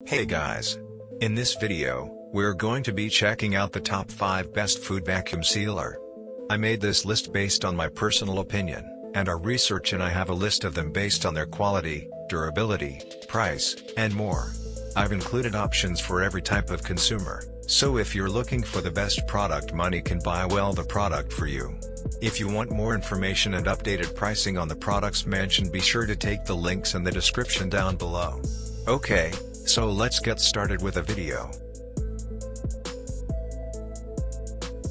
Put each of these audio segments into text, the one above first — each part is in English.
Hey guys! In this video, we're going to be checking out the top 5 best food vacuum sealer. I made this list based on my personal opinion, and our research, and I have a list of them based on their quality, durability, price, and more. I've included options for every type of consumer, so if you're looking for the best product money can buy, well, the product for you. If you want more information and updated pricing on the products mentioned, be sure to take the links in the description down below. Okay, so let's get started with the video.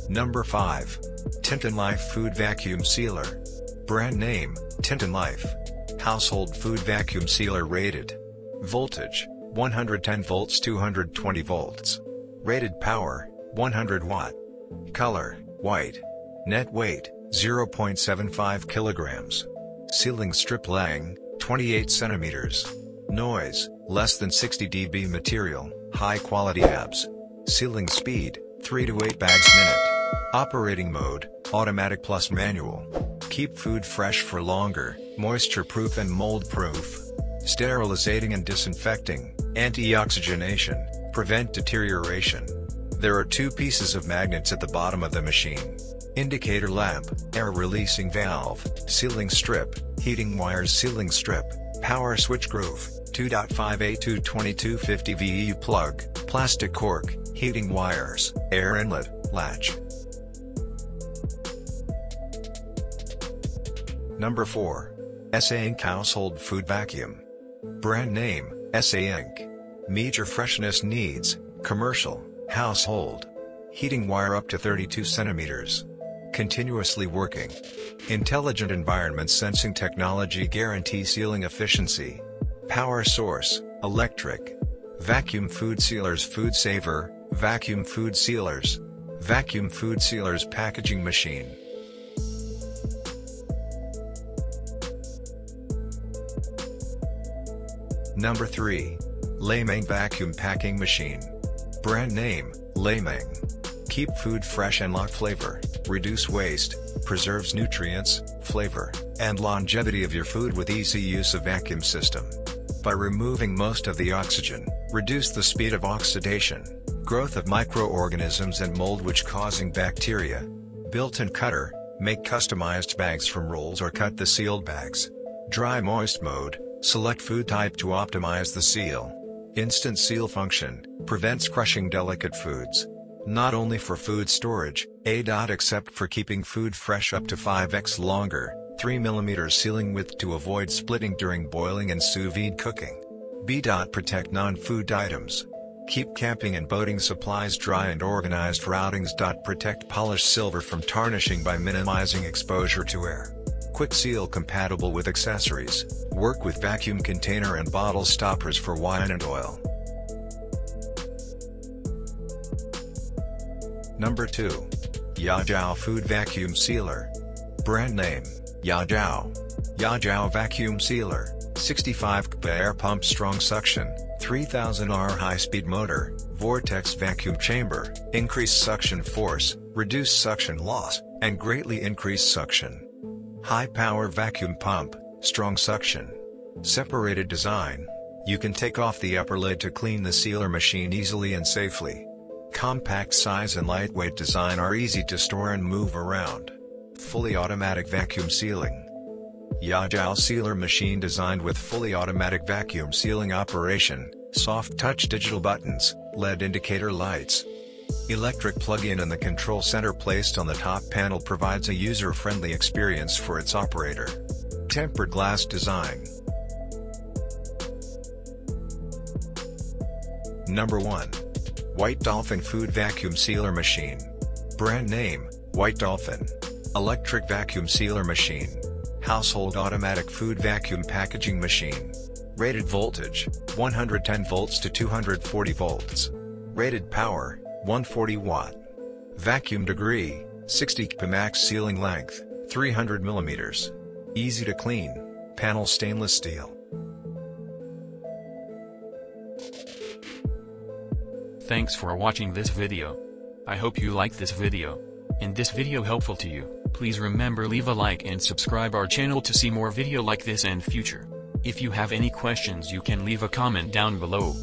Number 5. TintonLife Food Vacuum Sealer. Brand name, TintonLife. Household food vacuum sealer. Rated voltage, 110 volts 220 volts. Rated power, 100 watt. Color, white. Net weight, 0.75 kilograms. Sealing strip length, 28 centimeters. Noise, less than 60 dB. Material, high quality abs. Sealing speed, 3 to 8 bags minute. Operating mode, automatic plus manual. Keep food fresh for longer, moisture proof and mold proof. Sterilizing and disinfecting, anti-oxygenation, prevent deterioration. There are 2 pieces of magnets at the bottom of the machine. Indicator lamp, air releasing valve, sealing strip, heating wires, sealing strip, power switch groove, 2.5A2 2250 VEU plug, plastic cork, heating wires, air inlet, latch. Number 4. SaengQ Household Food Vacuum. Brand name, SaengQ. Meet your freshness needs, commercial, household. Heating wire up to 32 centimeters. Continuously working. Intelligent environment sensing technology guarantee sealing efficiency. Power source, electric. Vacuum food sealers. Food saver, vacuum food sealers. Vacuum food sealers packaging machine. Number 3. Laimeng Vacuum Packing Machine. Brand name, Laimeng. Keep food fresh and lock flavor, reduce waste, preserves nutrients, flavor, and longevity of your food with easy use of vacuum system. By removing most of the oxygen, reduce the speed of oxidation, growth of microorganisms and mold which causing bacteria. Built-in cutter, make customized bags from rolls or cut the sealed bags. Dry moist mode, select food type to optimize the seal. Instant seal function, prevents crushing delicate foods. Not only for food storage, except for keeping food fresh up to 5x longer, 3mm sealing width to avoid splitting during boiling and sous vide cooking. Protect non-food items. Keep camping and boating supplies dry and organized for outings. Protect polished silver from tarnishing by minimizing exposure to air. Quick seal compatible with accessories. Work with vacuum container and bottle stoppers for wine and oil. Number 2. Yajiao Food Vacuum Sealer. Brand name, Yajiao. Yajiao Vacuum Sealer, 65 kPa air pump strong suction, 3000 R high-speed motor, vortex vacuum chamber, increased suction force, reduce suction loss, and greatly increased suction. High-power vacuum pump, strong suction. Separated design. You can take off the upper lid to clean the sealer machine easily and safely. Compact size and lightweight design are easy to store and move around. Fully automatic vacuum sealing. Yajiao sealer machine designed with fully automatic vacuum sealing operation, soft touch digital buttons, LED indicator lights. Electric plug-in in the control center placed on the top panel provides a user-friendly experience for its operator. Tempered glass design. Number 1. White Dolphin Food Vacuum Sealer Machine. Brand name, White Dolphin. Electric vacuum sealer machine. Household automatic food vacuum packaging machine. Rated voltage, 110 volts to 240 volts. Rated power, 140 watt. Vacuum degree, 60 kPa. Max sealing length, 300 mm. Easy to clean, panel stainless steel. Thanks for watching this video. I hope you like this video. And this video helpful to you. Please remember leave a like and subscribe our channel to see more video like this and future. If you have any questions you can leave a comment down below.